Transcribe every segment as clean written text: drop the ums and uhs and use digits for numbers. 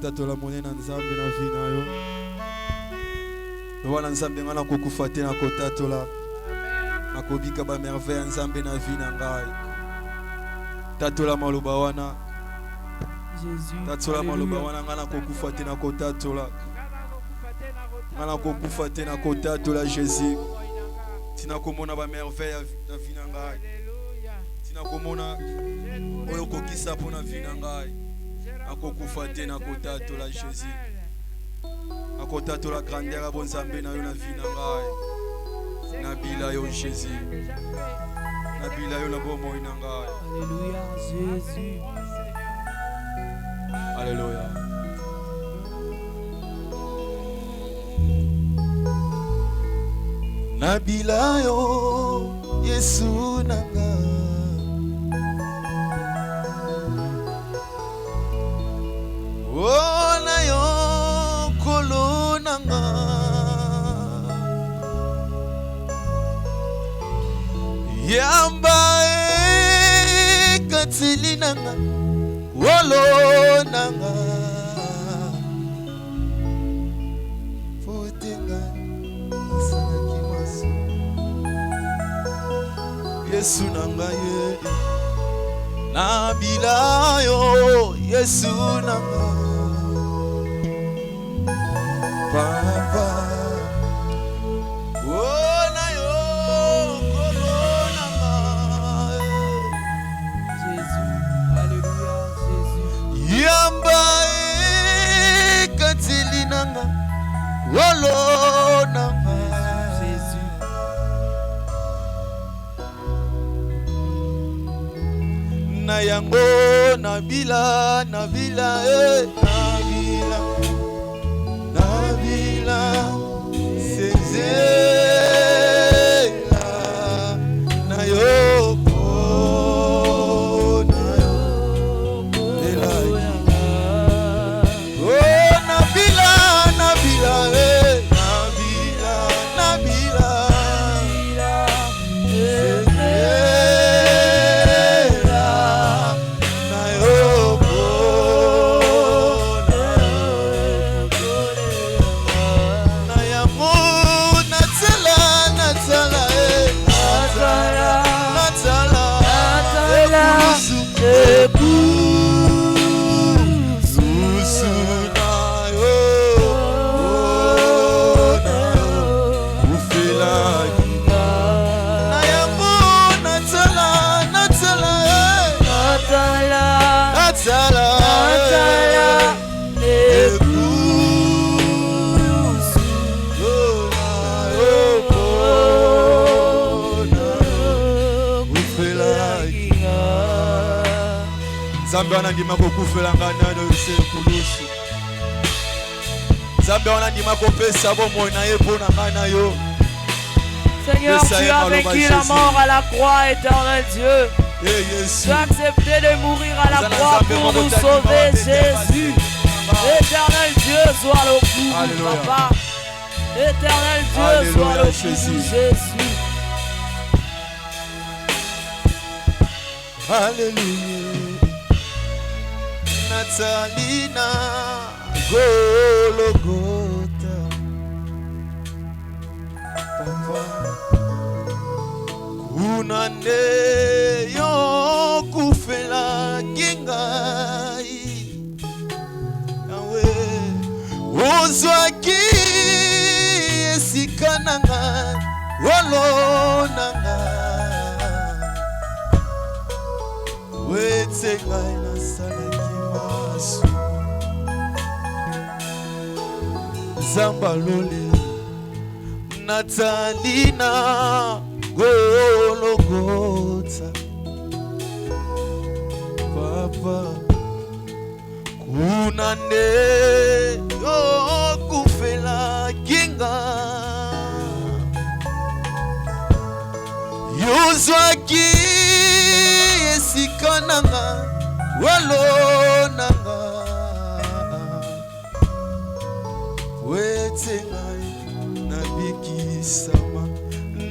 Tatola monena nzambe na vie na yo. Wana nzambe ngana kokufate na kotatola. Nakobika ba merveille nzambe na vie na ngai. Tatola maloba wana. Jésus. Tatola maloba wana ngana kokufate na kotatola. Ngana kokufate na kotatola Jésus. Tina komona ba merveille na vie na ngai. Tina komona oyo kokisa pona vie na ngai. Akokufate na kotatola Jésus. Akotatola grandeur ya bonzambe na yo na vie na ngai. Nabila yo Jésus. Nabila yo na bomoi na ngai. Alléluia Jésus. Alléluia. Nabila yo Yesu na ngai. Oh na yo kolonanga yamba katilinanga wolonanga futenga sanaki maso Yesu nanga ye nabila yo Yesu nanga Papa, oh na yo, corona Jésus, alléluia Jésus. Yamba katilinanga, wolo nanga Jésus. Na yango nabila nabila na yo Zambe wana ndima kokufela ngana no sekulusu. Zambe wana ndima kopesa bomoi na ye pona ngana yo. Seigneur, tu as vaincu la mort à la croix, éternel Dieu. Tu as accepté de mourir à la croix pour nous sauver, Jésus. Éternel Dieu, sois le coup, Papa. éternel Dieu. Alléluia, Sois le Jésus. Jésus. Alléluia. Natalina Golgotha. Papa Kunande yo kufela kingai. Nawe ozwaki esikananga wolonanga. Wetse ngai nasalaki masu Zambalole Natalina Golgotha. Papa Kunande yo kufela kinga. Yozwaki esikananga walonanga. Wetse ngai nabikisama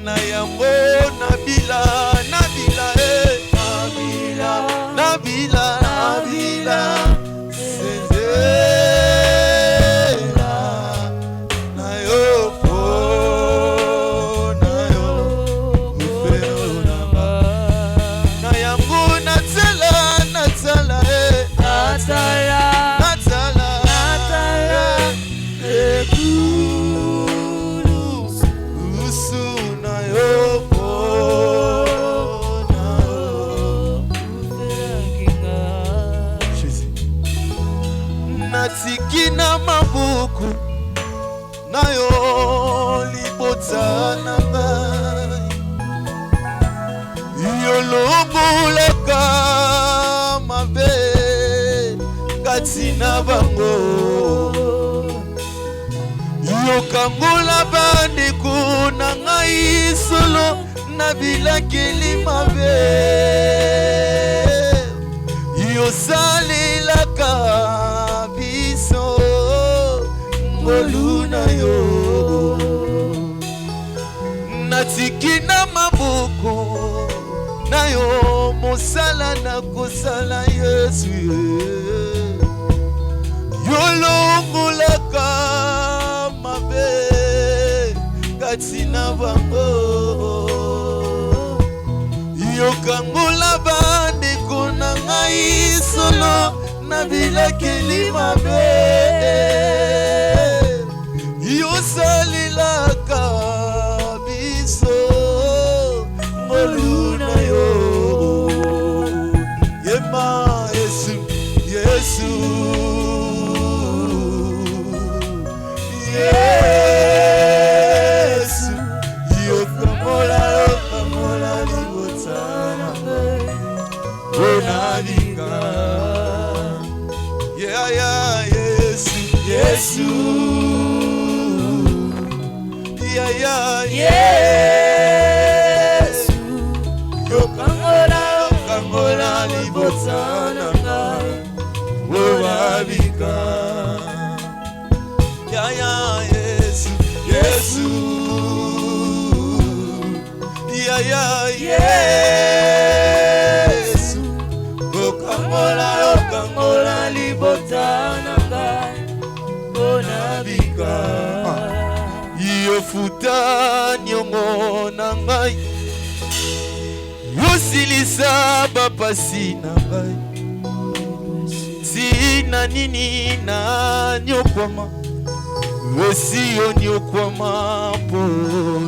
na yango nabila nabila nabila nabila sezela na yo po na yo uferonanga na yango natsala natsala Natala, natsala Natala, ekulu usuna yo po na Jésus. Natikina mabuku na yo libota na ngai. Yolongolaka mabe kati na bango. Yokangola bandeko na ngai solo na bilakeli mabe. Yosalelaka biso ngolu na yo. Natiki na maboko na yo mosala na kosala Yesu. Yolongolaka mabe kati na bango. Yokangola bandeko na ngai solo na bilakeli mabe. Yosalelaka biso ngolu na yo. Yema Yesu, Yesu, Yesu. Yokangola libota na ngai. Onabika. Yeah, yeah, Yesu, Yesu. Yeah, yeah, Yesu. Yokangola libota na ngai. Onabika. Yeah, yeah, Yesu, Yesu. Yeah, yeah, Yesu. Yokangola libota na ngai. Onabika. Yofuta nyongo na ngai. Yosilisa bapasi na ngai. Tina nini na nyokwama. Wesio nyokwama po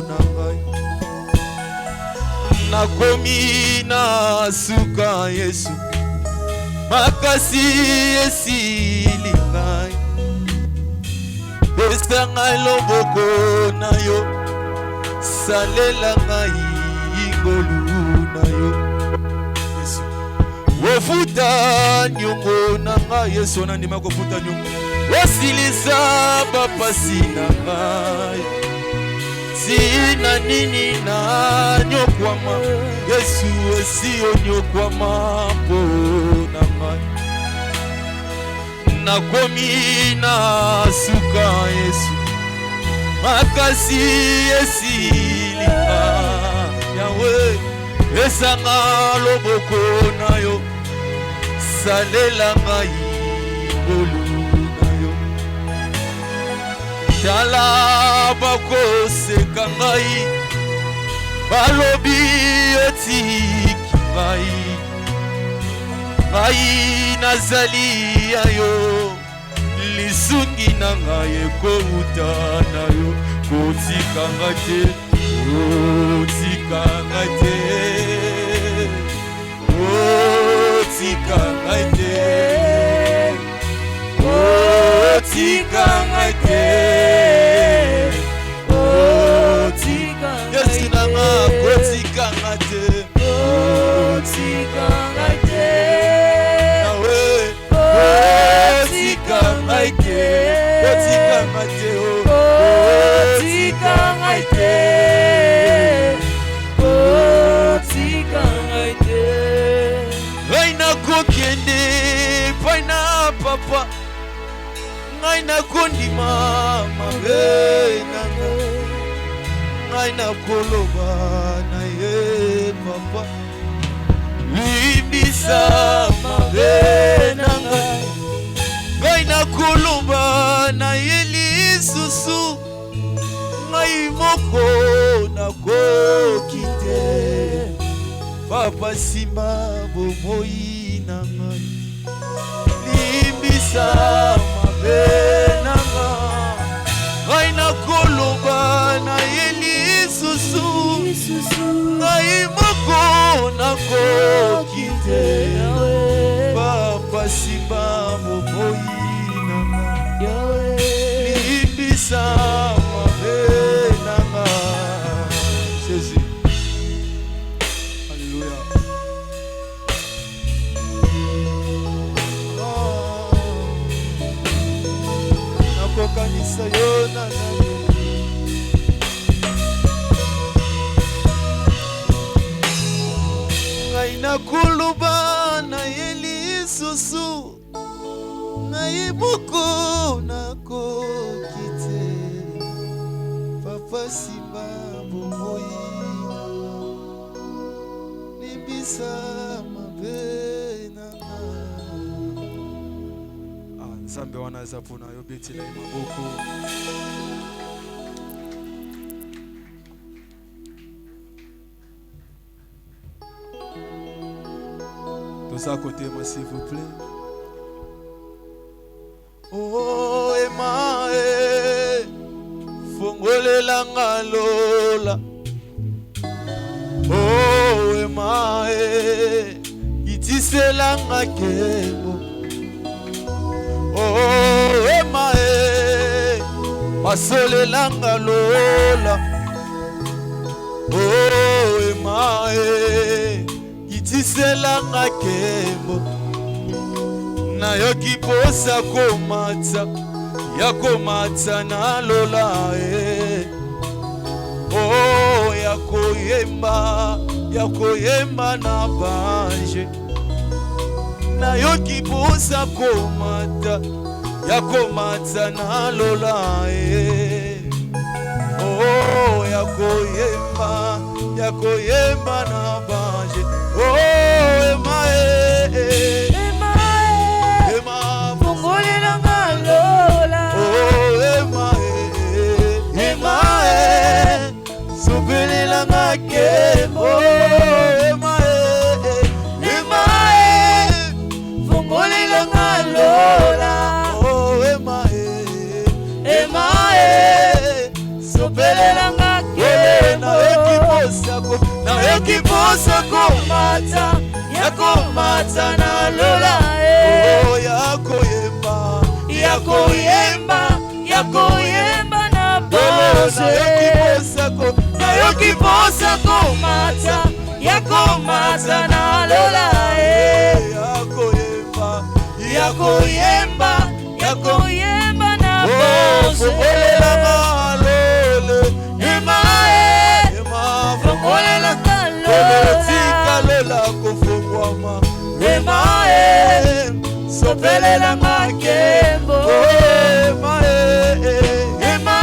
na ngai. Nakomi na suka Yesu. Makasi esili ngai. Esanga loboko na yo. Salela ngai ngolu na yo. Yesu. Wofuta nyongo na ngai. Yesu nandima kofuta nyongo. Wasilisa bapasi na ngai. Sina nini na nyokwama. Yesu esio nyokwama po na ngai. Nakomi na suka Yesu. makasi esilika Yawe esanga loboko na yo salela ngai ngolu na yo tala bakoseka ngai balobi otiki ngai ngai nazali ya yo lisungi na ngai ekouta na yo kotika ngai te kotika ngai te kotika ngai te kotika ngai te kotika Yesu na ngai kotika ngai te kotika ngai te nawe kotika ngai te kotika ngai te kotika ngai te kotika ngai te ngai nakokende pai na papa ngai nakondima mabe na ngai nakoloba na ye papa limbisa mabe na ngai nakoloba na ye lisusu ngai moko nakoki te papa simba bomoi na ngai limbisa mabe na ngai nakoloba na ye lisusu ngai moko nakoki te papa simba bomoi na ngai limbisa mabe na ngai Jésus. Alléluia. Nakokanisa yo na ngai ngai nakoloba na ye lisusu ngai moko nakoki te papa simba bomoi limbisa mabe na ngai nzambe wana eza mpona yo betela ye maboko toza kotema s'il vous plaît. Oh ema fongolela ngalola oh ema itisela ngakebo oh ema masolela ngalola oh ema itisela ngakebo na yoki posa komata ya komata na lola oh ya koyemba na banje na yoki posa komata ya komata na lola oh ya koyemba na banje oh ema oh ema fongolela ngalola oh ema sopelela ngakebo na ekiposa komata yakomata na lola oh yakoyemba na bose na yokiposa komata yakomata na lola yakoyemba na bose ema fongolela ngalola kofungwama ema sopelela makembo ema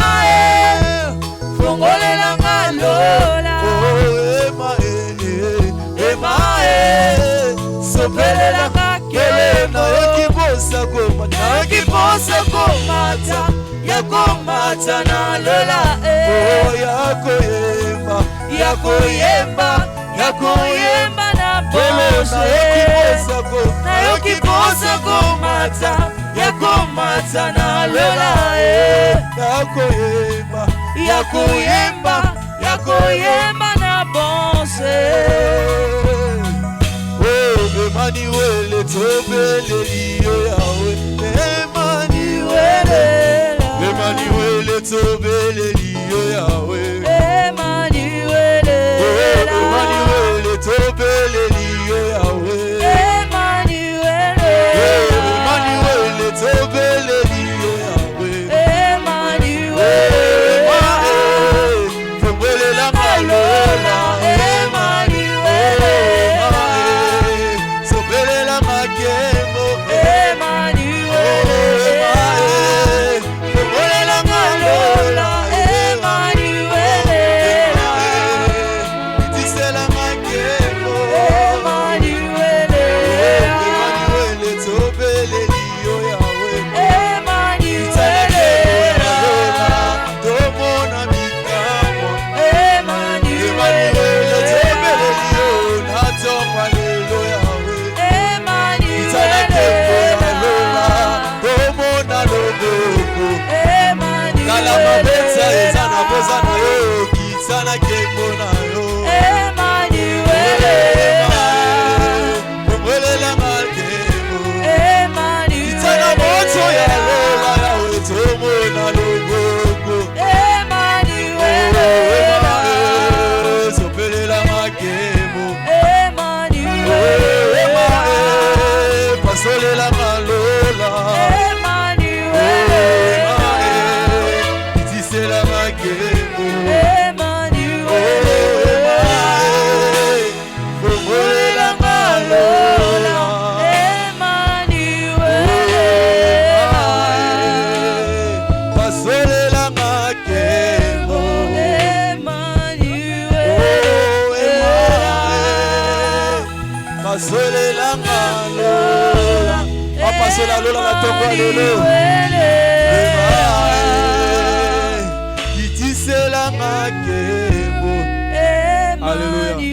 Yakiposa komata yakomata na lola yakoyemba na bose yakiposa komata yakomata na lola yakoyemba na bose. Emmanuel tobeleliyo yawe Emmanuel tobeleliyo yawe Emmanuel tobeleliyo yawe Emmanuel tobeleliyo yawe Emmanuel tombelela ngalola la lola la tomba lolo kitise la makebo Alléluia.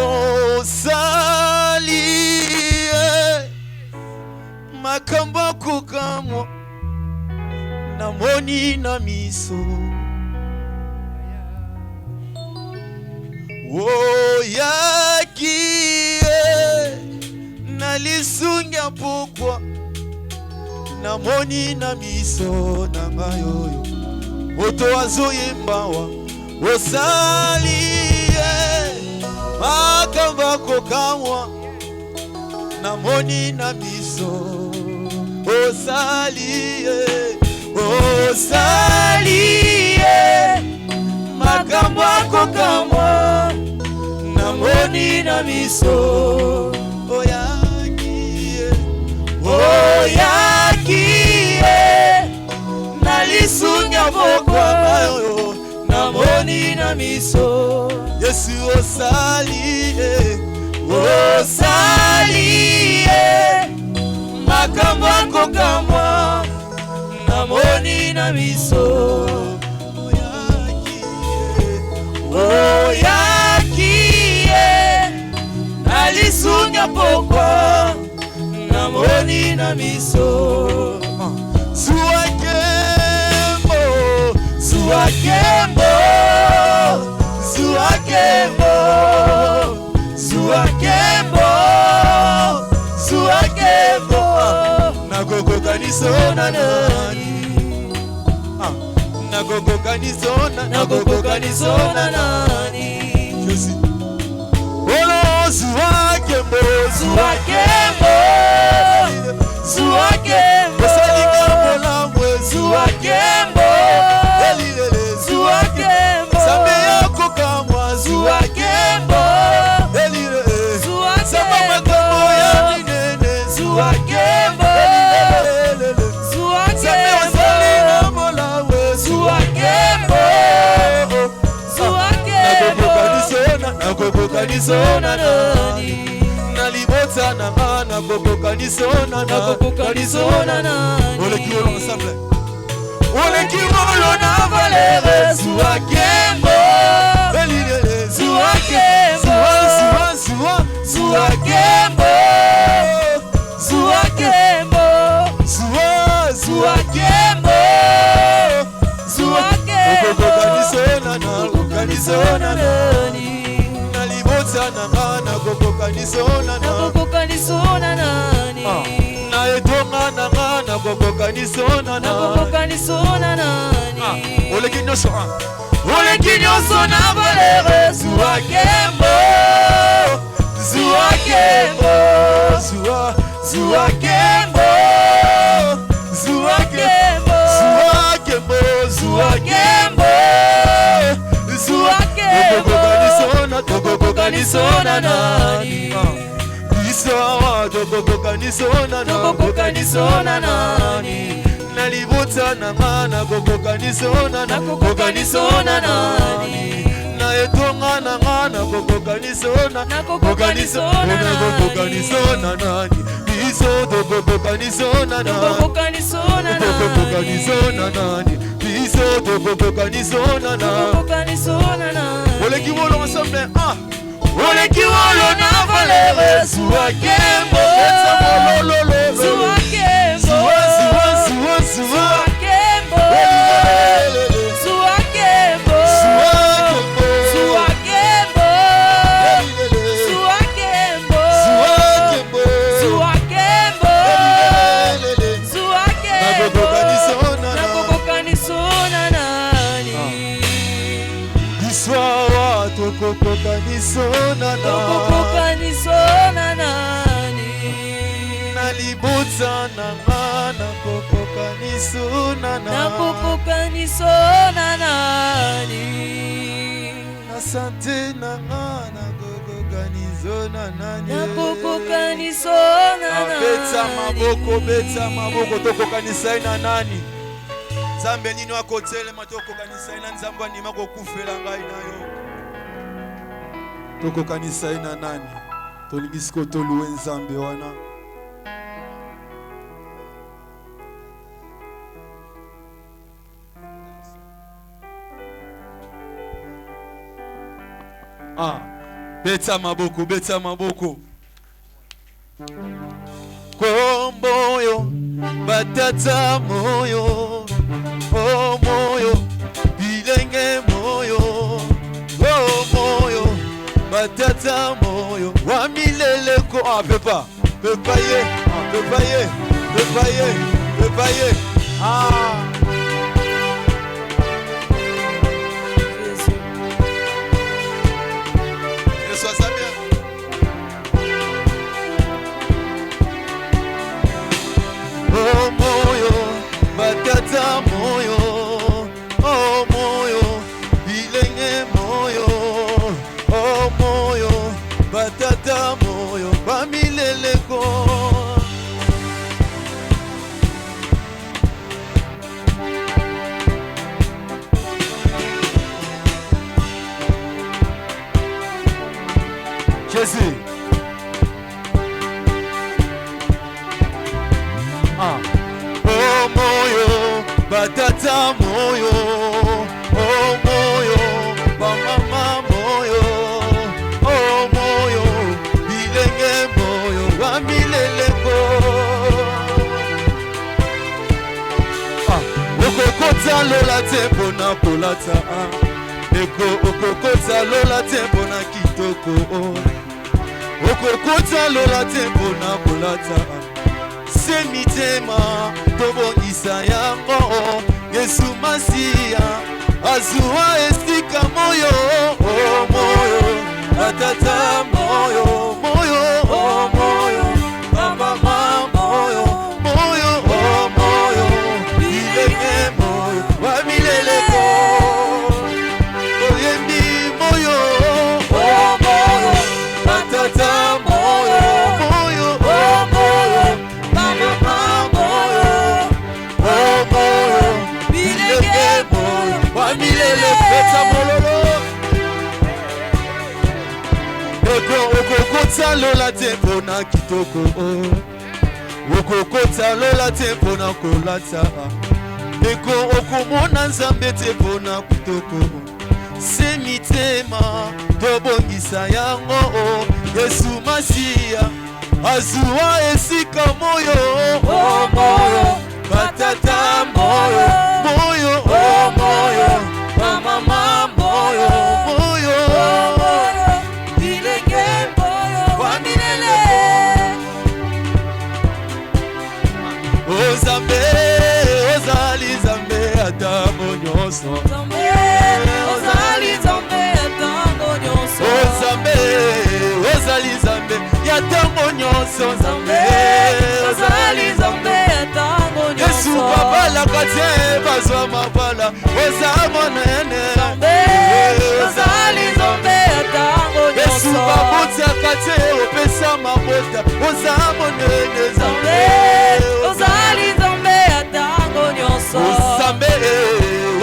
Oh sali makambo kukamwa na moni na miso oh yaki nalisunga pokwa na moni na miso na ngayoyo moto azoyembawa osali makamba kokamwa na moni na miso osali makamba kokamwa na moni na miso oyakie nalisunga pokwa na moni na miso Yesu osali makambo kokamwa na moni na miso oyakie nalisunga pokwa na moni na miso suakembo nagogokanisona nani nagogokanisona nani olo suakembo suakembo sambe yako kamwa suakembo sama makambo ya minene suakembo sambe wasalina molawe suakembo nagogokanisona nani libota na ngana kokoka nisona na oleki wolo ensemble oleki wolo na valere suakembo belilele suakembo suakembo suakembo suakembo kokoka nisona na libota na ngana kokoka nisona na etonga na ngana kokoka nisona na oleki nyonso na valere suakembo suakembo suakembo suakembo suakembo suakembo kokoka nisona nani bisawa kokoka nisona nani na libota na ngana kokoka nisona nani na etonga na ngana kokoka nisona nani biso kokoka nisona nani biso kokoka nisona nani oleki wolo ensemble oleki wolo na valere suakembo suakembo suakembo suakembo suakembo suakembo suakembo suakembo nakokoka nisona nani iswawa tokokoka nisona nani na libota na ngana kokoka nisona nani na sante na ngana kokoka nisona nani beta maboko tokoka nisona nani Nzambe nini wakotele matokoka nisona nzambe anima kokufela ngai nayo tokoka nisona nani tolingisiko toluwe nzambe wana beta maboko komboyo batata moyo moyo bilenge moyo moyo batata moyo wa mileleko pepa ye moyo batata moyo moyo bilenge moyo moyo batata moyo bamileleko Jésus moyo batata moyo moyo bamama moyo moyo bilenge moyo bamileleko okokota lola te mpona kolata okokota lola te mpona kitoko okokota lola te mpona kolata semitema tobongisa yango Yesu Masiya azuwa esika moyo moyo atata moyo moyo mama moyo moyo bilenge moyo bamileleko oyembi moyo moyo atata moyo okokota lola te mpona kitoko okokota lola te mpona kolata eko okomona nzambe te mpona kitoko se mitema tobongisa yango Yesu Masiya azuwa esika moyo moyo batata moyo moyo moyo mama moyo moyo bilenge moyo waminele Ozambe ozali Zambe atango nyonso ozali Zambe atango nyonso Ozambe ozali Zambe yatango nyonso Zambe ozali Zambe atango nyonso Yesu babala kate bazwa mabala ozamonene Zambe ozali Zambe atango nyonso Yesu babota kate opesa mabota ozamonene Zambe ozali Zambe atango nyonso Zambe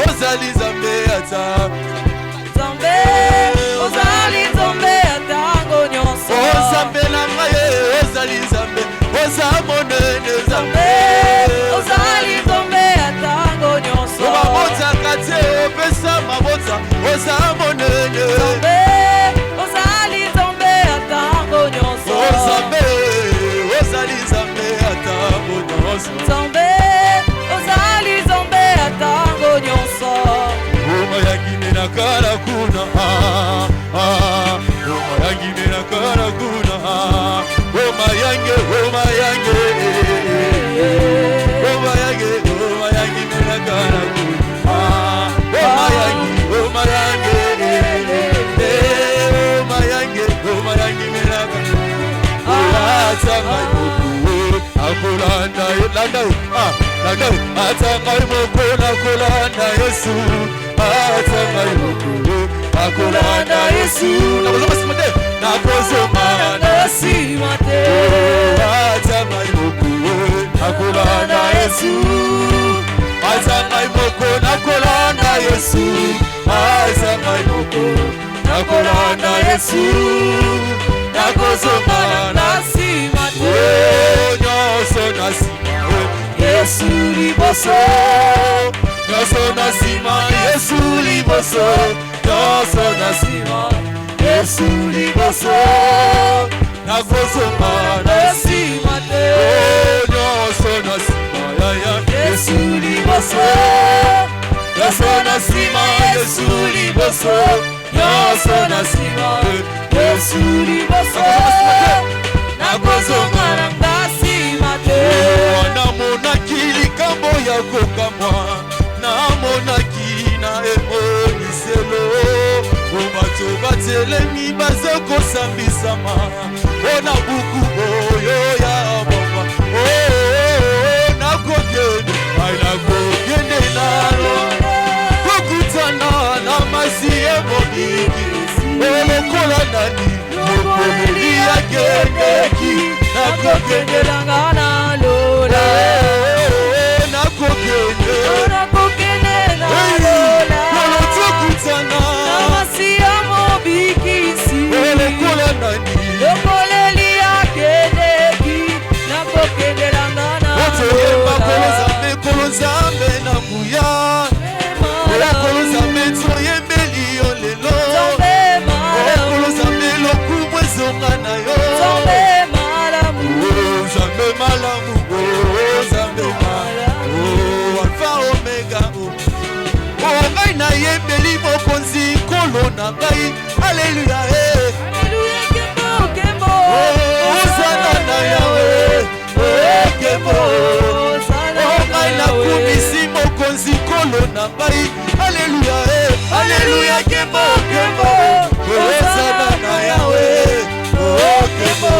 ozali Zambe atango Zambe ozali Zambe atango nyonso Ozambe na ngai ozali Zambe ozamonene Zambe ozali Zambe atango nyonso Obabota kate opesa mabota ozamonene Zambe ozali Zambe atango nyonso Ozambe ozali Zambe atango nyonso Zambe ozali Zambe atango nyonso Oma yangine na kara kuna Oma yangine na kara kuna Oma yange Oma yange Oma yange Oma yangine na kara kuna Oma yange Oma yange Oma yange Oma yangine na kara Atanga imoku akolanda landa landa atanga imoku akolanda Yesu atanga imoku akolanda Yesu nakozoma nasimate atanga imoku akolanda Yesu atanga imoku akolanda Yesu atanga imoku akolanda Yesu nakozoma nasimate nyonso nasima Yesu liboso nyonso nasima Yesu liboso nyonso nasima Yesu liboso nakozoma nasimate nyonso nasima Yesu liboso nyonso nasima Yesu liboso nyonso nasima Yesu liboso nakozonga na ngasimate namonaki likambo ya kokamwa namonaki na emoniselo bato batelemi baza kosambisama mpona buku oyo ya mama nakokende nakokende nano kokutana na masi emobiki olokola nani mokomeli akendeki nakokendelanga na lola nakokende na lola olotokutana na masi emobikisi olokola nani mokomeli akendeki nakokendelanga na lola kolozambe na nguya kolozambe toyembeli yo lelo kolozambe lokumu ezonga na yo Zambe malamu Zambe malamu Zambe malamu Alpha Omega ngai na yembeli mokonzi kolo na ngai Alleluia Alleluia kembo kembo Osana na yawe kembo ngai na kumisi mokonzi kolo na ngai Alleluia Alleluia kembo kembo Osana na yawe kembo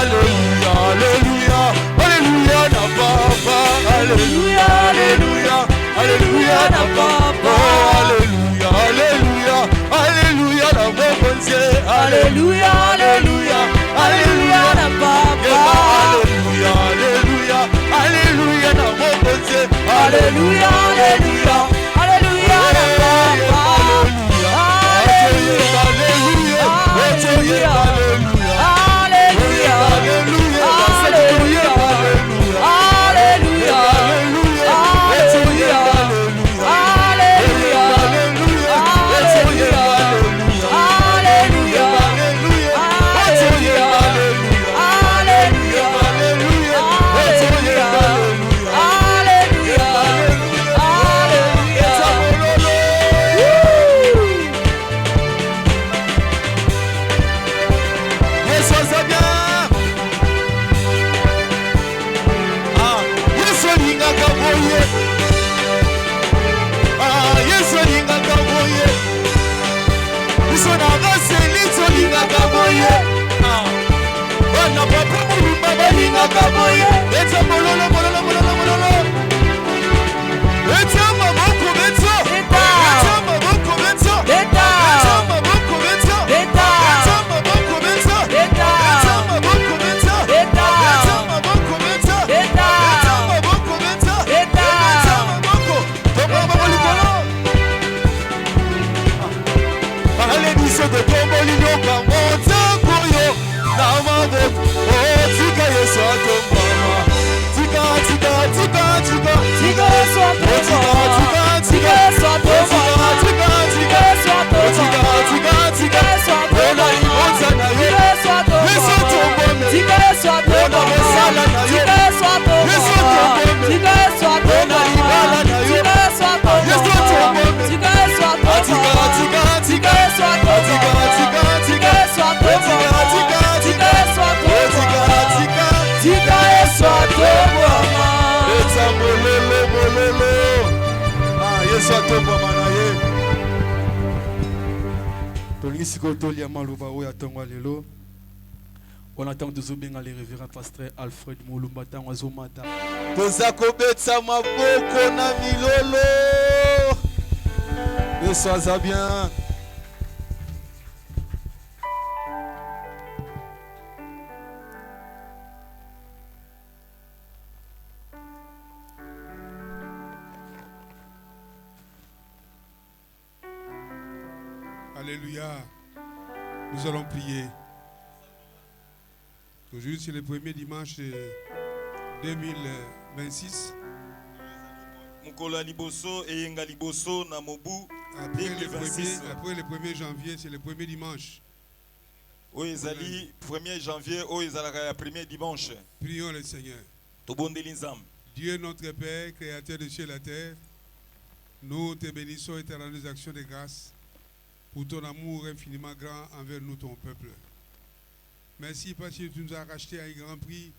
Alleluia Alleluia Alleluia na papa Alleluia Alleluia Alleluia na papa Alleluia Alleluia Alleluia na mokonzi Alleluia Alleluia Alleluia na papa Alleluia Alleluia Alleluia na mokonzi Alleluia Alleluia Alleluia na papa Alleluia Alleluia ezalaka boye. Beta mololo mololo mololo mololo. Beta maboko beta. Beta. Beta maboko beta. Beta. Beta maboko beta. Beta. Beta maboko beta. Beta. Beta maboko beta. Beta. Beta maboko beta. Beta. Beta maboko beta. Beta. Beta maboko. Tomba maboko likolo. Allez biso de tombo linyoka motako yo na maboko. Oh tika yeso atombama. Tika tika tika tika. Tika yeso atombama. Tika tika Tika yeso atombama. tika tika. Tika yeso atombama. Tika tika Tika yeso Ona atombama. ibonza na yo. Tika yeso atombama. Yeso tombome. Tika yeso Ona atombama. mosala na yo. Tika yeso atombama. Yeso tombome. Tika yeso Ona libala atombama. na yo. Tika yeso atombama. Yeso tombome. Tika yeso atombama. Tika tika Tika tika. yeso atombama. Tika tika Tika tika. yeso atombama. Tika yeso atombama. Tika yeso atombama. Eta mololo mololo. Ah Yesu atombama na ye. Tolingi sikoyo tolia maloba oyo atongwa lelo. On attend tozobenga le révérend pasteur Alfred Mulumba ntango azomata. Toza kobetisa maboko na milolo. Yesu aza bien. Alléluia. Nous allons prier. Aujourd'hui, c'est le premier dimanche de 2026. Mukola liboso eyenga liboso na mobu Après 2026. le 1er janvier, c'est le premier dimanche. Oezali 1er janvier oezalaka ya premier dimanche. Prions le Seigneur. Tobondeli nzambe. Dieu notre Père, créateur de ciel et la terre, nous te bénissons et te rendons des actions de grâce pour ton amour infiniment grand envers nous, ton peuple. Merci parce que tu nous as racheté à un grand prix,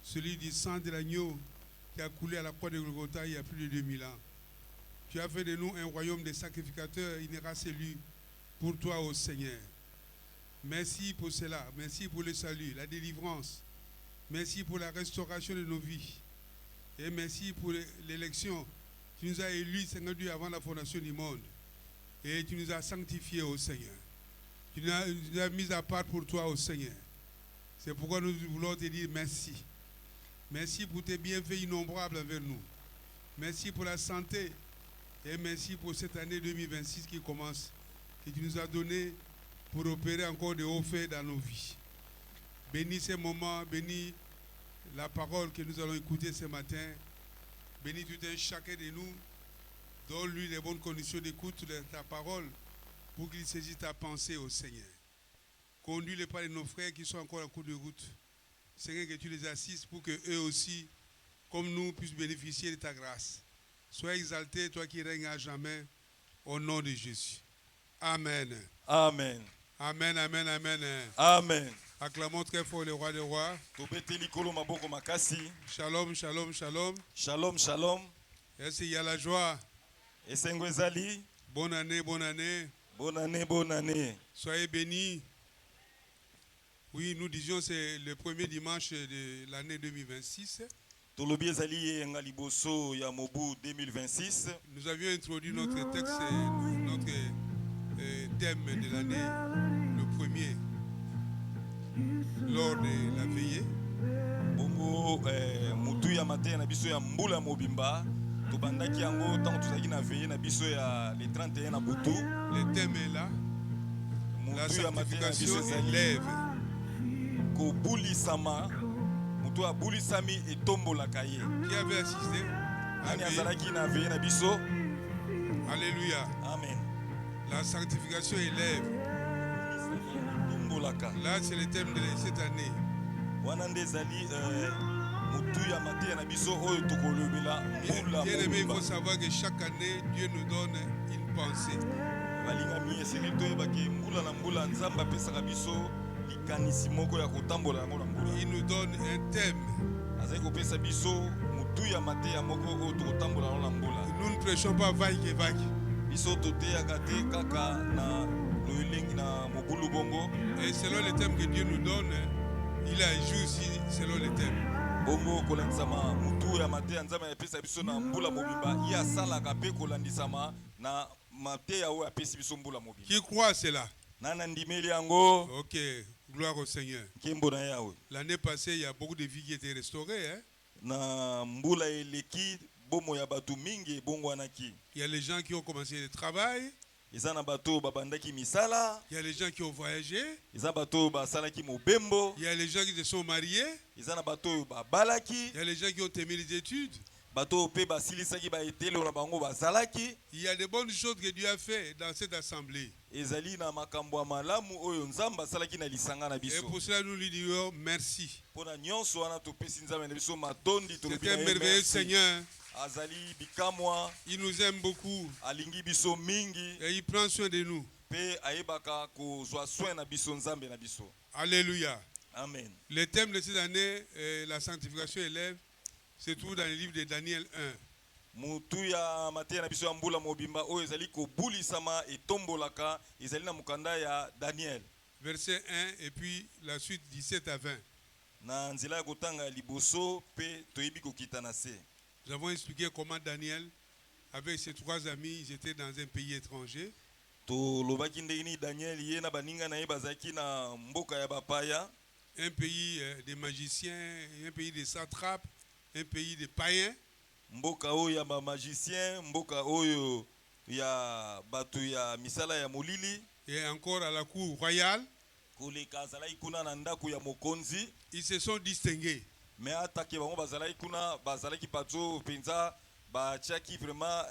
celui du sang de l'agneau qui a coulé à la croix de Golgotha il y a plus de 2000 ans. Tu as fait de nous un royaume de sacrificateurs irascélus pour toi, ô Seigneur. Merci pour cela. Merci pour le salut, la délivrance. Merci pour la restauration de nos vies. Et merci pour l'élection. Tu nous as élus, Seigneur Dieu, avant la fondation du monde. Et tu nous as sanctifiés, ô Seigneur. Tu nous as mis à part pour toi, ô Seigneur. C'est pourquoi nous voulons te dire merci. Merci pour tes bienfaits innombrables envers nous. Merci pour la santé. Et merci pour cette année 2026 qui commence. Que tu nous as donné pour opérer encore de hauts faits dans nos vies. Bénis ces moments, bénis la parole que nous allons écouter ce matin. Bénis tout un chacun de nous. Donne-lui les bonnes conditions d'écoute de ta parole pour qu'il saisisse ta pensée au Seigneur. Conduis les pas de nos frères qui sont encore en cours de route. Seigneur, que tu les assistes pour qu'eux aussi, comme nous, puissent bénéficier de ta grâce. Sois exalté, toi qui règnes à jamais, au nom de Jésus. Amen. Amen. Amen, amen, amen. Amen. Acclamons très fort le roi des rois. Tobeteli kolo maboko makasi. Shalom, shalom, shalom. Shalom, shalom. Est-ce qu'il y a la joie? Esengo ezali. Bonne année, bonne année. Bonne année, bonne année. Soyez bénis. Oui, nous disions c'est le premier dimanche de l'année 2026. Tolobi ezali eyenga liboso ya mobu 2026. Nous avions introduit notre texte, notre thème de l'année, le premier, lors de la veillée. Bongo mutu ya matin na biso ya mbula mobimba. Tobandaki yango tant tozaki na veillée na biso ya le 31 na butu. Le thème est là. La Mutu ya matin na biso sanctification ezali élève. ko bulisama. Mutu a bulisami etombolaka ye. Qui avait assisté? Nani azalaki na veillée na biso. Alléluia. Amen. La sanctification élève. Tombolaka. Là, c'est le thème de cette année. Wana nde ezali mutu ya matin na biso oyo tokolobela mbula Bien aimé, il mobimba. faut savoir que chaque année, Dieu nous donne une pensée. balingami esengeli toyebaki mbula na mbula nzambe apesaka biso likanisi moko ya kotambola yango na mbula. Il nous donne un thème. azali kopesa biso mutu ya mateya moko oyo tokotambola yango na mbula. Nous ne prêchons pas vague et vague. biso toteyaka te kaka na loelengi na mobulu bongo. Et selon le thème que Dieu nous donne, Il a joué aussi selon les thèmes. Bongo kolandisama mutu ya mate ya nzambe apesa biso na mbula mobimba ye asalaka mpe kolandisama na mate ya oyo apesi biso mbula mobimba. Qui croit cela? Nana ndimeli yango. Ok, gloire au Seigneur. Kimbo na yawe. L'année passée, il y a beaucoup de vies qui étaient restaurées. Hein? Na mbula eleki bomo ya batu mingi bongo anaki. Il y a les gens qui ont commencé le travail. Izana bato babandaki misala. Il y a les gens qui ont voyagé. Izana bato basalaki mobembo. Il y a les gens qui se sont mariés. Izana bato babalaki. Il y a les gens qui ont terminé les études. Bato pe basilisaki ba etelo na bango bazalaki. Il y a de bonnes choses que Dieu a fait dans cette assemblée. Ezali na makambo ya malamu oyo nzamba salaki na lisanga na biso. Et pour cela nous lui disons merci. Pona nyonso wana topesi nzambe na biso matondi to C'est un merveilleux Seigneur. Azali bikamwa. Il nous aime beaucoup. Alingi biso mingi. Et il prend soin de nous. Pe ayebaka kozwa soin na biso nzambe na biso. Alléluia. Amen. Le thème de cette année, la sanctification élève, se trouve dans le livre de Daniel 1. Mutuya mateya na biso ya mbula mobimba oyo ezali kobulisama etombolaka ezali na mukanda ya Daniel. Verset 1 et puis la suite 17 à 20. Na nzela ya kotanga liboso pe toyebi kokita na se. Nous avons expliqué comment Daniel, avec ses 3 amis, ils étaient dans un pays étranger. To lobaki ndeni Daniel ye na baninga na ye bazaki na mboka ya bapaya. Un pays de magiciens, un pays de satrapes, un pays de païens. Mboka oyo ya ba magicien, mboka oyo ya batu ya misala ya molili. Et encore à la cour royale. Koleka azalaki kuna na ndako ya mokonzi. Ils se sont distingués. Mais atake bango bazalaki kuna bazalaki pato penza ba chaki vraiment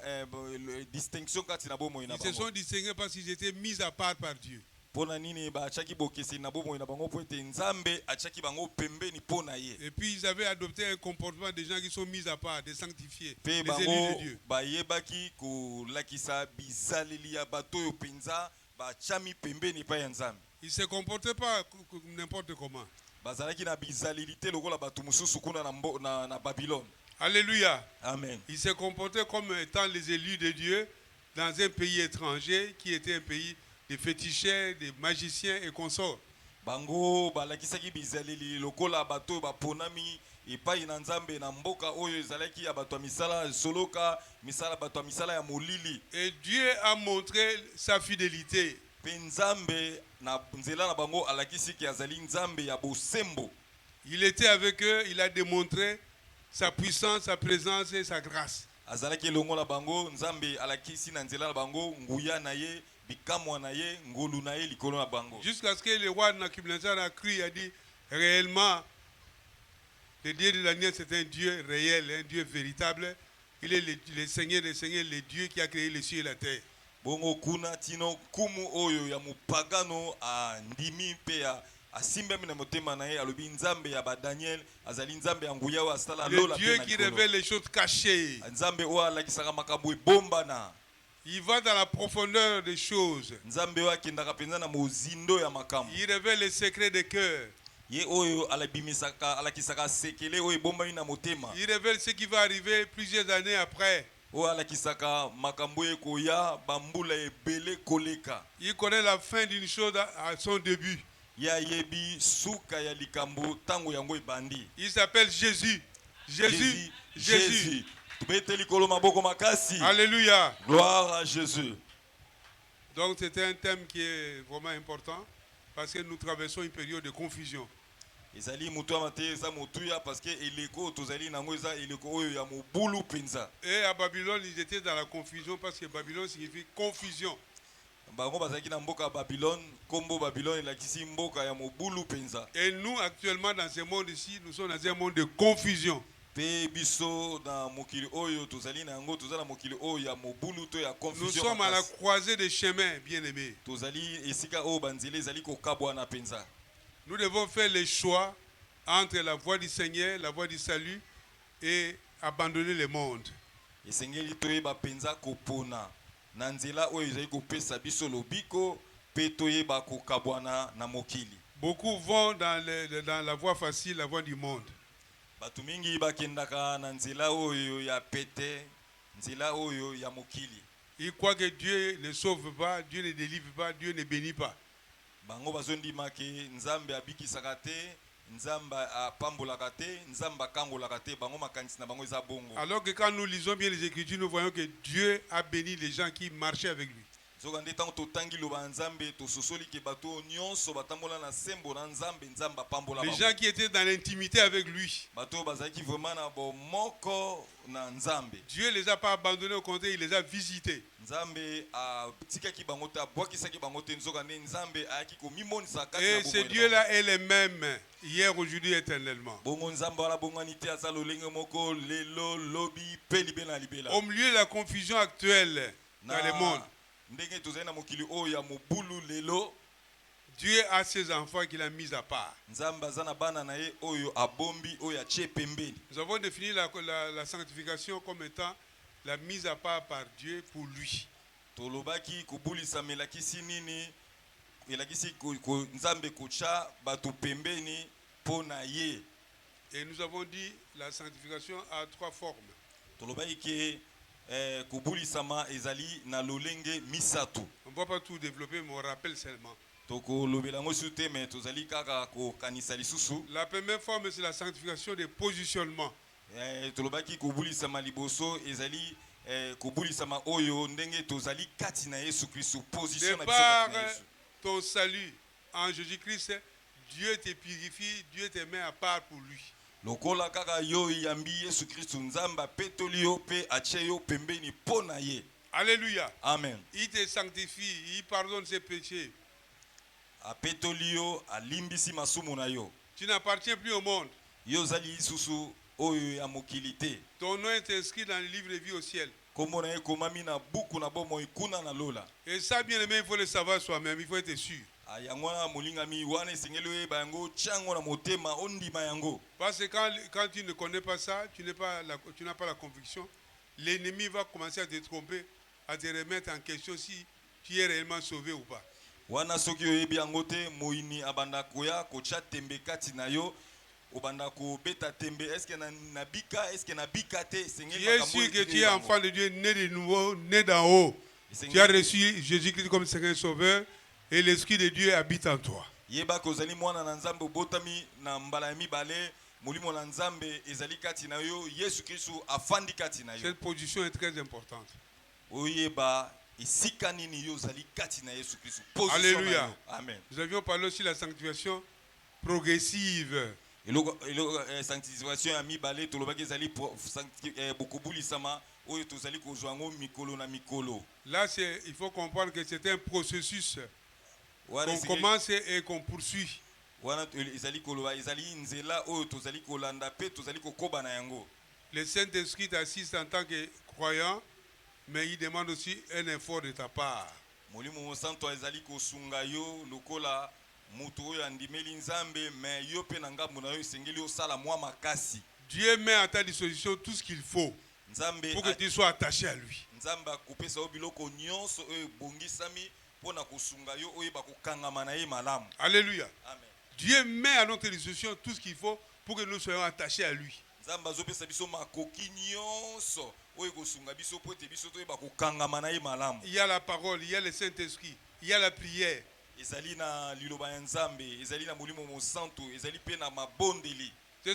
distinction kati na bomo ina bango. Ils se sont distingués parce qu'ils étaient mis à part par Dieu. Pona nini ba chaki bokesi na bomo ina bango po ete nzambe achaki bango pembeni pona ye. Et puis ils avaient adopté un comportement des gens qui sont mis à part, des sanctifiés, les élus de Dieu. Ba yebaki ko lakisa bizaleli ya bato yo penza ba chami pembeni pa ya nzambe. Ils ne se comportaient pas n'importe comment. Bazalaki na bizalilité lokola batu mususu kuna na Babylone. Alléluia. Amen. Ils se comportaient comme étant les élus de Dieu dans un pays étranger qui était un pays de féticheurs, de magiciens et consorts. Bango balakisaki bizaleli lokola bato baponami epai na nzambe na mboka oyo ezalaki ya bato misala soloka misala bato misala ya molili. Et Dieu a montré sa fidélité. Nzambe na nzela na bango alakisi ki azali nzambe ya bosembo. Il était avec eux, il a démontré sa puissance, sa présence et sa grâce. Azalaki longo la bango nzambe alakisi na nzela na bango nguya na ye bikamwa na ye ngolu na ye likolo na bango. Jusqu'à ce que le roi Nabuchodonosor a cru, il a dit réellement le Dieu de Daniel c'est un Dieu réel, un Dieu véritable. Il est le Seigneur des Seigneurs, le Dieu qui a créé les cieux et la terre. Bongo kuna tino kumu oyo ya mupagano a ndimi pe asimbe na motema na ye alobi nzambe ya ba Daniel azali nzambe ya nguya wa sala lola pe na Dieu qui révèle les choses cachées. Nzambe o alakisaka makambo ebombana. Il va dans la profondeur des choses. Nzambe wa kindaka penza na mozindo ya makambo. Il révèle les secrets des cœurs. Ye oyo alabimisaka alakisaka sekele oyo ebombani na motema. Il révèle ce qui va arriver plusieurs années après. O alakisaka makambo ekoya bambula ebele koleka. Il connaît la fin d'une chose à son début. Ya yebi suka ya likambo tango yango ebandi. Il s'appelle Jésus. Jésus. Jésus. Alléluia. Gloire à Jésus. Donc c'était un thème qui est vraiment important parce que nous traversons une période de confusion. Et à Babylone, ils étaient dans la confusion parce que Babylone signifie confusion. Et nous, actuellement, dans ce monde ici, nous sommes dans un monde de confusion. Nous sommes à la croisée des chemins, bien-aimés. Nous devons faire le choix entre la voie du Seigneur, la voie du salut et abandonner le monde. Beaucoup vont dans la voie facile, la voie du monde. Ils croient que Dieu ne sauve pas, Dieu ne délivre pas, Dieu ne bénit pas. Alors que quand nous lisons bien les Écritures, nous voyons que Dieu a béni les gens qui marchaient avec lui. Les gens qui étaient dans l'intimité avec lui. Dieu ne les a pas abandonnés, au contraire, il les a visités. Et ce Dieu-là est le même, hier, aujourd'hui, éternellement. Au milieu de la confusion actuelle dans le monde, Dieu a ses enfants qu'il a mis à part. Nous avons défini la sanctification comme étant la mise à part par Dieu pour lui. Et nous avons dit la sanctification a trois formes. On ne va pas tout développer, mais on rappelle seulement. La première forme, c'est la sanctification des positionnements. De par ton salut en Jésus-Christ, Dieu te purifie, Dieu te met à part pour lui. Alléluia. Amen. Il te sanctifie, il pardonne ses péchés. Tu n'appartiens plus au monde. Ton nom est inscrit dans le livre de vie au ciel. Et ça, bien aimé, il faut le savoir soi-même, il faut être sûr. Parce que quand tu ne connais pas ça, tu n'as pas la conviction, l'ennemi va commencer à te tromper, à te remettre en question si tu es réellement sauvé ou pas. Est-ce tu es sûr que tu es enfant de Dieu, né de nouveau, né d'en haut. Tu as reçu Jésus-Christ comme Seigneur Sauveur et l'Esprit de Dieu habite en toi. Cette position est très importante. Alléluia. Amen. Nous avions parlé aussi de la sanctification progressive. Là, il faut comprendre que c'est un processus qu'on commence et qu'on poursuit. Le Saint-Esprit t'assiste en tant que croyant, mais il demande aussi un effort de ta part. Dieu met à ta disposition tout ce qu'il faut pour que tu sois attaché à lui. Alléluia. Amen. Dieu met à notre disposition tout ce qu'il faut pour que nous soyons attachés à lui. Il y a la parole, il y a le Saint-Esprit, il y a la prière. Ce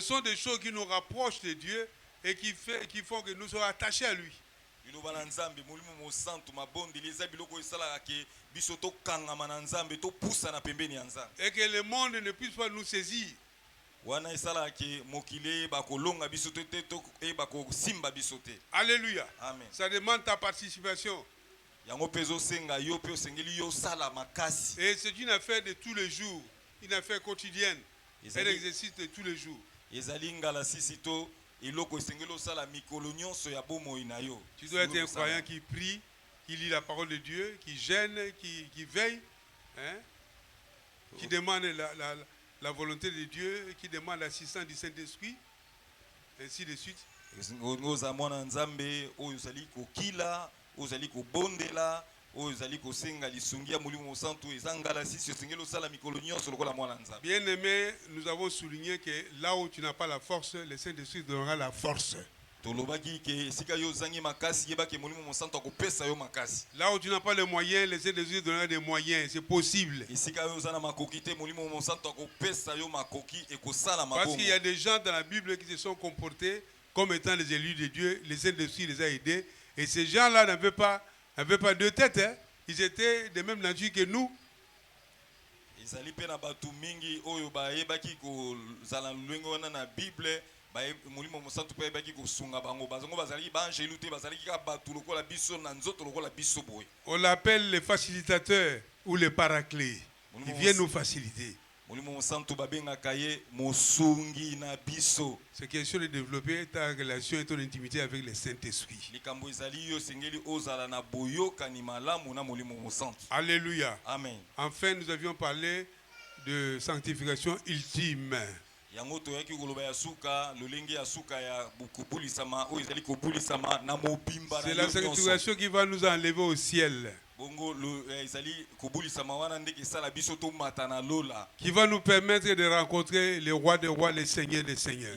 sont des choses qui nous rapprochent de Dieu et qui font que nous soyons attachés à lui. Et que le monde ne puisse pas nous saisir. Alléluia. Amen. Ça demande ta participation. Et c'est une affaire de tous les jours, une affaire quotidienne, un exercice de tous les jours. Tu dois être un croyant qui prie, qui lit la parole de Dieu, qui gêne, qui veille, hein? Qui demande la volonté de Dieu, qui demande l'assistance du Saint-Esprit, ainsi de suite. Bien aimé, nous avons souligné que là où tu n'as pas la force, le Saint-Esprit donnera la force. Là où tu n'as pas les moyens, laissez Jésus donner des moyens, c'est possible. Parce qu'il y a des gens dans la Bible qui se sont comportés comme étant les élus de Dieu, les Saint-Esprit les a aidés. Et ces gens-là n'avaient pas deux têtes, hein. Ils étaient de même nature que nous. On l'appelle les facilitateurs ou les paraclés. Ils viennent nous faciliter. C'est question de développer ta relation et ton intimité avec le Saint-Esprit. Alléluia. Amen. Enfin, nous avions parlé de sanctification ultime. C'est la sanctification qui va nous enlever au ciel. Qui va nous permettre de rencontrer les rois des rois, les seigneurs des seigneurs.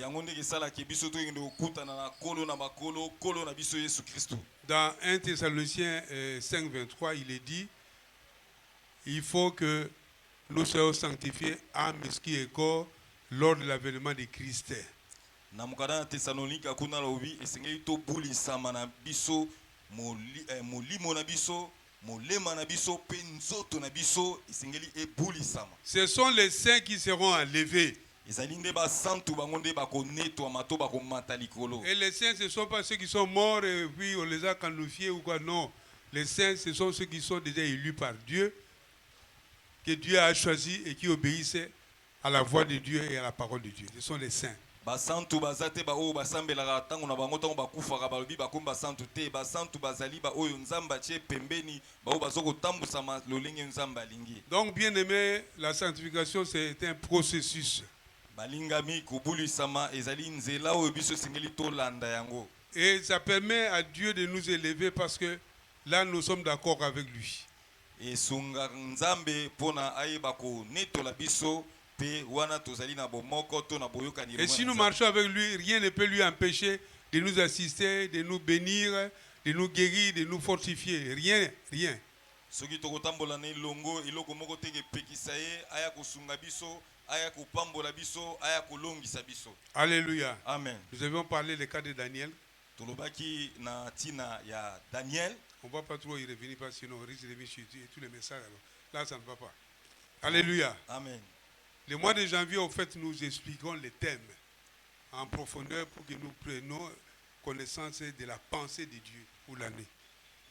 Dans 1 Thessaloniciens 5, 23, il est dit, il faut que nous soyons sanctifiés âme, esprit et corps lors de l'avènement de Christ. Ce sont les saints qui seront enlevés. Et les saints, ce ne sont pas ceux qui sont morts et puis on les a qualifiés ou quoi. Non. Les saints, ce sont ceux qui sont déjà élus par Dieu, que Dieu a choisi et qui obéissent à la voix de Dieu et à la parole de Dieu. Ce sont les saints. Donc, bien aimé, la sanctification, c'est un processus. Et ça permet à Dieu de nous élever parce que là, nous sommes d'accord avec lui. Et si nous marchons avec lui, rien ne peut lui empêcher de nous assister, de nous bénir, de nous guérir, de nous fortifier. Rien, rien. Alléluia. Amen. Nous avions parlé des cas de Daniel. On ne va pas trop y revenir parce que sinon on risque de revenir sur tous les messages. Alors. Là, ça ne va pas. Alléluia. Amen. Le mois de janvier, au fait, nous expliquons les thèmes en profondeur pour que nous prenions connaissance de la pensée de Dieu pour l'année.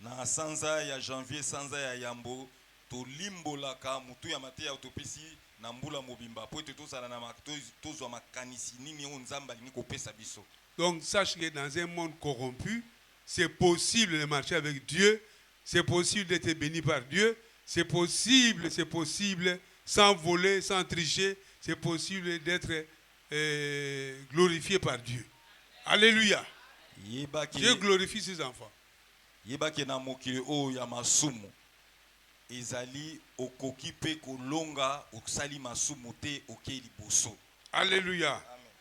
Na sanza ya janvier, sanza ya yambo, to limbolaka mutu ya mate ya utopesi na mbula mobimba po ete tozala na tozwa makanisi nini o nzamba ni kopesa biso. Donc sache que dans un monde corrompu, c'est possible de marcher avec Dieu, c'est possible d'être béni par Dieu, c'est possible sans voler, sans tricher, c'est possible d'être glorifié par Dieu. Alléluia. Dieu glorifie ses enfants. Yebake na mokili o ya masumu ezali okoki pe kolonga oksali masumu te okeli boso. Alléluia. Amen.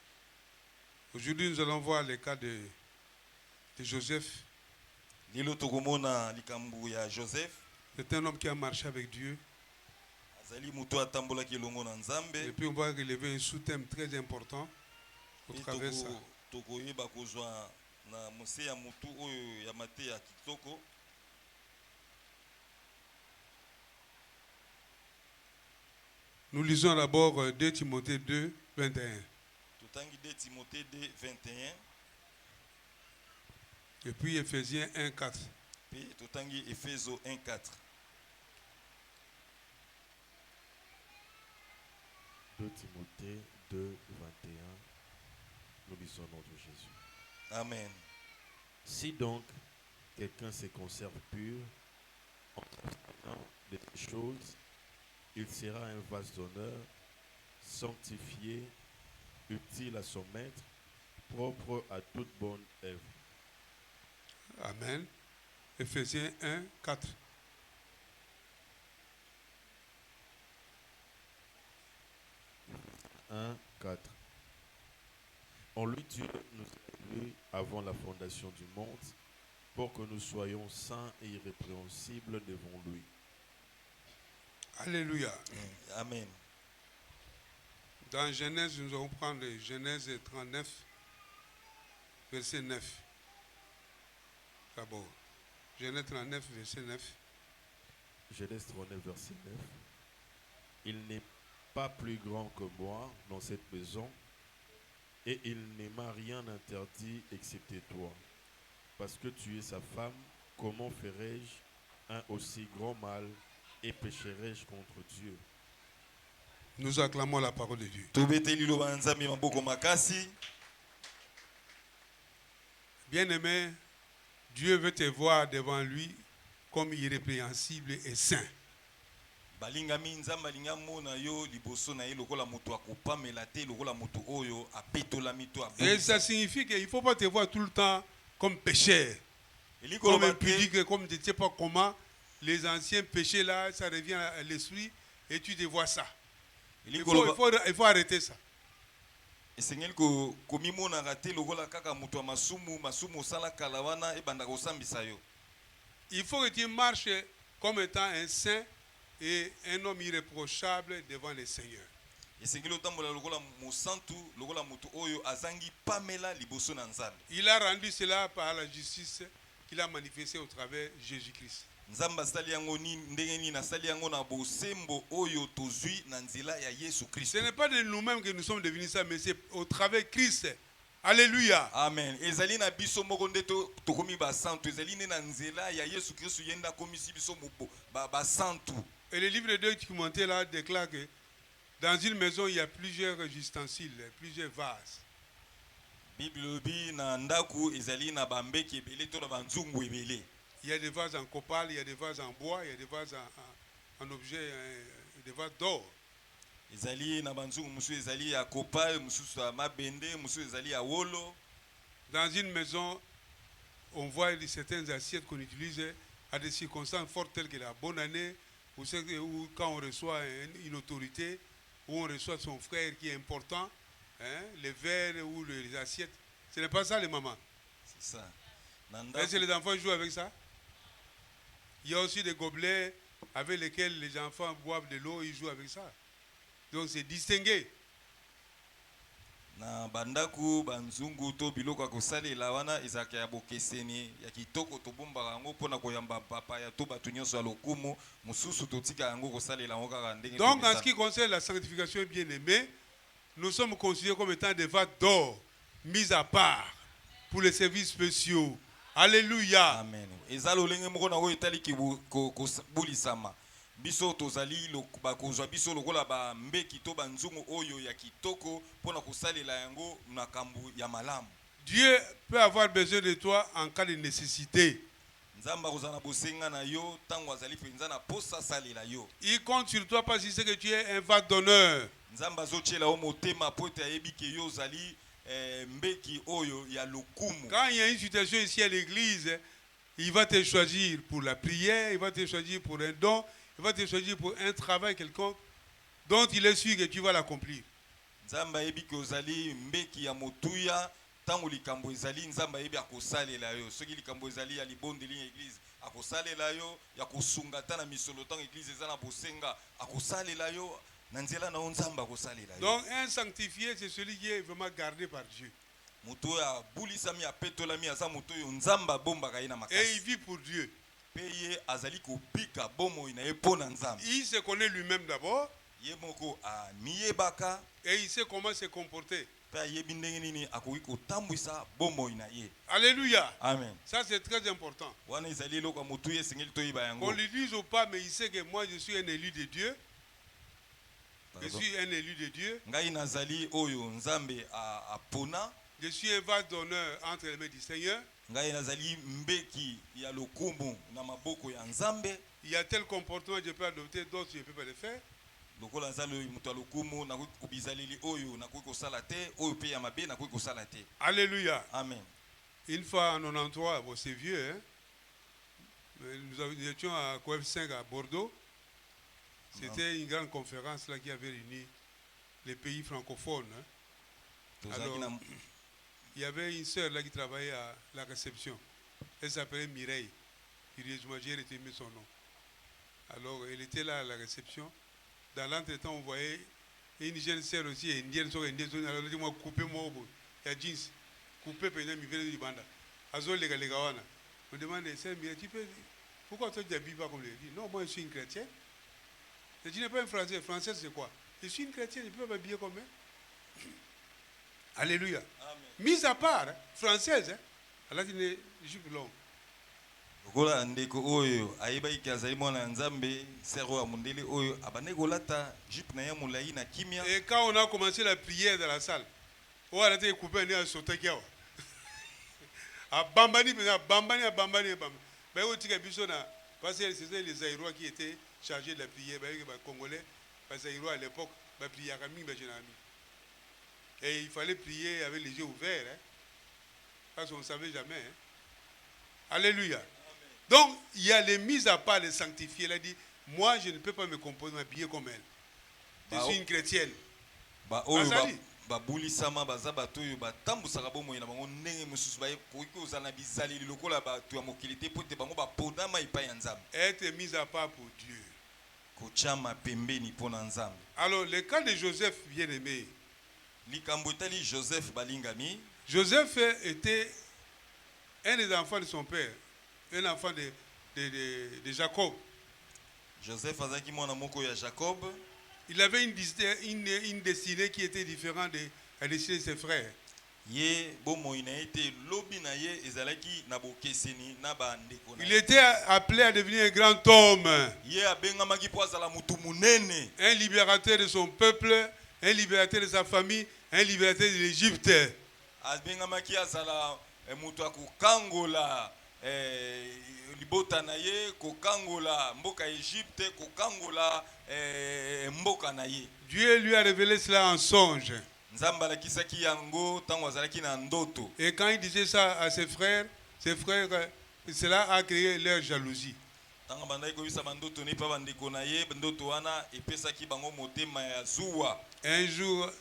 Aujourd'hui nous allons voir le cas de Joseph. Lilo tokomona likambu ya Joseph. C'est un homme qui a marché avec Dieu. Azali muto atambola ki longo na Nzambe. Et puis on va relever un sous-thème très important au travers ça. Tokoyeba kozwa na mose ya mutu oyo ya mate ya kitoko. Nous lisons d'abord 2 Timothée 2, 21. Totangi 2 Timothée 2, 21. Et puis Éphésiens 1, 4. Puis totangi Éphéso 1, 4. 2 Timothée 2, 21. Nous lisons notre Jésus. Amen. Si donc quelqu'un se conserve pur en s'abstenant de ces choses, il sera un vase d'honneur, sanctifié, utile à son maître, propre à toute bonne œuvre. Amen. Éphésiens 1, 4. En lui, Dieu nous a prévenu avant la fondation du monde, pour que nous soyons saints et irrépréhensibles devant lui. Alléluia. Amen. Dans Genèse, nous allons prendre Genèse 39, verset 9. D'abord. Genèse 39, verset 9. Genèse 39, verset 9. Il n'est pas plus grand que moi dans cette maison, et il ne m'a rien interdit excepté toi. Parce que tu es sa femme, comment ferais-je un aussi grand mal et pécherais-je contre Dieu? Nous acclamons la parole de Dieu. Bien-aimé, Dieu veut te voir devant lui comme irrépréhensible et saint. Et ça signifie qu'il ne faut pas te voir tout le temps comme pécheur, comme impudique, comme tu ne sais pas comment. Les anciens péchés là, ça revient à l'esprit et tu te vois ça. Il faut arrêter ça. Il faut que tu marches comme étant un saint et un homme irréprochable devant le Seigneur. Il a rendu cela par la justice qu'il a manifestée au travers de Jésus-Christ. Ce n'est pas de nous-mêmes que nous sommes devenus ça, mais c'est au travers de Christ. Alléluia. Amen. Et le livre de 2 Timothée là déclare que dans une maison il y a plusieurs ustensiles, plusieurs vases. Il y a des vases en copal, il y a des vases en bois, il y a des vases en objet, des vases d'or. Dans une maison, on voit certaines assiettes qu'on utilise à des circonstances fortes telles que la bonne année, ou quand on reçoit une autorité, ou on reçoit son frère qui est important, hein, les verres ou les assiettes. Ce n'est pas ça les mamans. C'est ça. Est-ce que les enfants jouent avec ça? Il y a aussi des gobelets avec lesquels les enfants boivent de l'eau, ils jouent avec ça. Donc c'est distingué. Na bandaku banzungu to biloko akosalela wana ezaka ya bokeseni ya kitoko to bomba yango pona koyamba papa ya to batu nyonso ya lokumu mususu totika yango kosalela yango kaka ndenge. Donc en ce qui concerne la sanctification bien-aimée, nous sommes considérés comme étant des vases d'or mis à part pour les services spéciaux. Alléluia. Amen. Ezalo lenge moko na ko etali ki ko bulisama. Biso tozali bakozwa biso lokola ba mbeki to banzungu oyo ya kitoko pona kosalela yango na kambu ya malamu. Dieu peut avoir besoin de toi en cas de nécessité. Nzamba kozana bosenga na yo tango azali penza na posa salela yo. Il compte sur toi parce qu'il sait que tu es un vase d'honneur. Nzamba zochela o motema pote ayebi ke yo zali mbeki oyo ya lokumu. Quand il y a une situation ici à l'église, il va te choisir pour la prière, il va te choisir pour un don. Il va te choisir pour un travail quelconque dont il est sûr que tu vas l'accomplir. Nzamba yebi ke ozali mbeki ya motuya tango likambo ezali nzamba yebi akosalela yo soki likambo ezali ya libondeli église akosalela yo ya kosunga ta na misolo tango église eza na bosenga akosalela yo na nzela na nzamba akosalela yo. Donc un sanctifié c'est celui qui est vraiment gardé par Dieu. Moto ya bulisami apetolami aza moto yo nzamba bomba kaina makasi. Et il vit pour Dieu. Il se connaît lui-même d'abord. Et il sait comment se comporter. Alléluia. Amen. Ça c'est très important. Qu'on lui dise ou pas, mais il sait que moi je suis un élu de Dieu. Je suis un élu de Dieu. Je suis un vase d'honneur entre les mains du Seigneur. Il y a tel comportement que je peux adopter, d'autres je ne peux pas le faire. Alléluia. Amen. Une fois en 93, bon, c'est vieux, hein? Nous étions à Coef 5 à Bordeaux. C'était une grande conférence là, qui avait réuni les pays francophones. Hein? Alors, Il y avait une sœur là qui travaillait à la réception. Elle s'appelait Mireille. Curieusement, j'ai retenu son nom. Alors, elle était là à la réception. Dans l'entretemps, on voyait une jeune sœur aussi, indienne, alors elle dit, moi, coupez-moi, il y a jeans. Coupez, pendant que je viens du banda. On demande, sœur Mireille, pourquoi tu t'habilles pas comme elle dit? Non, moi, je suis une chrétienne. Je dis, tu n'es pas un français. Français, c'est quoi? Je suis une chrétienne, je peux m'habiller comme elle. Alléluia. Mise à part, française, elle a dit une jupe longue. Gola ndeko oyo aiba ikazali mwana nzambe sero ya mundele oyo abane golata jupe na ya mulai na kimia. Et quand on a commencé la prière dans la salle, on a été coupé à sauter kia. A bambani. Ben au tika bisona parce que c'était les Aïrois qui étaient chargés de la prière, ben les Congolais, parce que les Aïrois à l'époque, ben prier à Camille, ben et il fallait prier avec les yeux ouverts, hein, parce qu'on ne savait jamais. Hein. Alléluia. Amen. Donc, il y a les mises à part, les sanctifiés. Elle a dit, moi, je ne peux pas me composer, m'habiller comme elle. Je suis une chrétienne. Babulisama bazabatu batambusaka bomoi na bango ndenge mususu baye koki ozana bizali lokola batu ya mokilité pote bango bapodama ipa ya nzambe. Être mise à part pour Dieu. Kochama pembeni pona nzambe. Alors, le cas de Joseph, bien aimé. Likambotali Joseph balingami. Joseph était un des enfants de son père, un enfant de Jacob. Joseph azaki mwana moko ya Jacob. Il avait une destinée qui était différente de la destinée de ses frères. Il était appelé à devenir un grand homme. Un libérateur de son peuple, un libérateur de sa famille, un libérateur de l'Égypte. Libota na ye kokangola mboka Égypte kokangola mboka na ye. Dieu lui a révélé cela en songe. Nzamba la kisaki yango tango azalaki na ndoto. Et quand il disait ça à ses frères, cela a créé leur jalousie. Tango bandai ko bisa bandoto ne pa bandeko na ye ndoto wana epesaki bango motema ya zuwa. Un jour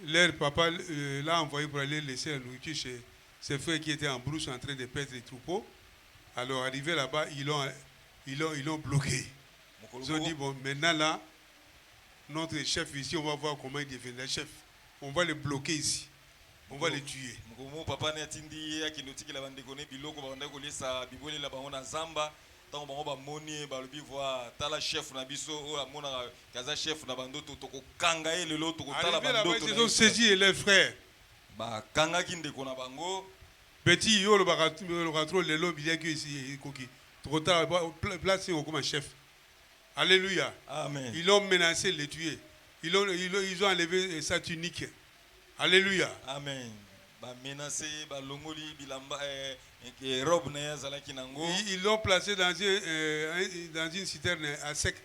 leur papa l'a envoyé pour aller laisser la nourriture chez ses frères qui étaient en brousse en train de perdre les troupeaux. Alors, arrivé là-bas, ils l'ont bloqué. Ils ont dit, bon, maintenant là, notre chef ici, on va voir comment il devient le chef. On va le bloquer ici. On va le tuer. Arrivé là-bas, ils ont saisi leurs frères. Petit yo le trop le lobby qui ici trop tard placé comme chef. Alléluia. Amen. Ils l'ont menacé de le tuer. Ils ont enlevé sa tunique. Alléluia. Amen. Ba menacé ba longoli bilamba robe na yazalaki nango. Ils l'ont placé dans une citerne à sec.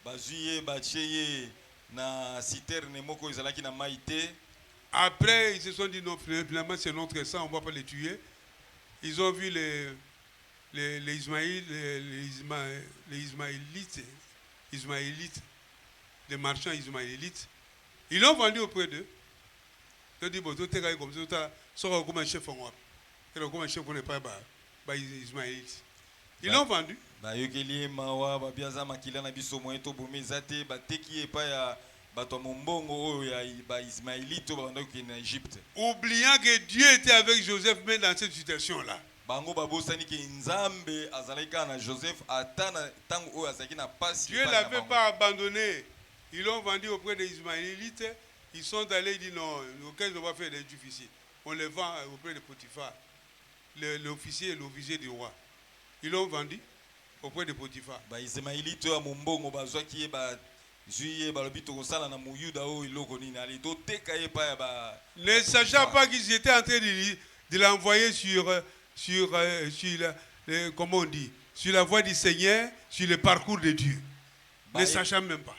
Ba juye ba cheye na citerne moko yazalaki na maïté. Après, ils se sont dit non, finalement c'est notre sang, on ne va pas les tuer. Ils ont vu les Ismaélites, les marchands ismaélites. Ils l'ont vendu auprès d'eux. Ils ont dit, bon, tu es comme ça, tu es comme un chef en Europe. Tu es comme un chef, on n'est pas Ismaélites. Ils l'ont vendu. Oubliant que Dieu était avec Joseph même dans cette situation-là. Dieu ne l'avait pas abandonné. Ils l'ont vendu auprès des Ismaélites. Ils sont allés, ils disent non, auquel on va faire des juifs ici. On les vend auprès de Potiphar, l'officier et l'officier du roi. Ils l'ont vendu auprès de Potiphar. Ne sachant pas qu'ils étaient en train de l'envoyer comment on dit, sur la voie du Seigneur, sur le parcours de Dieu. Ne sachant même pas.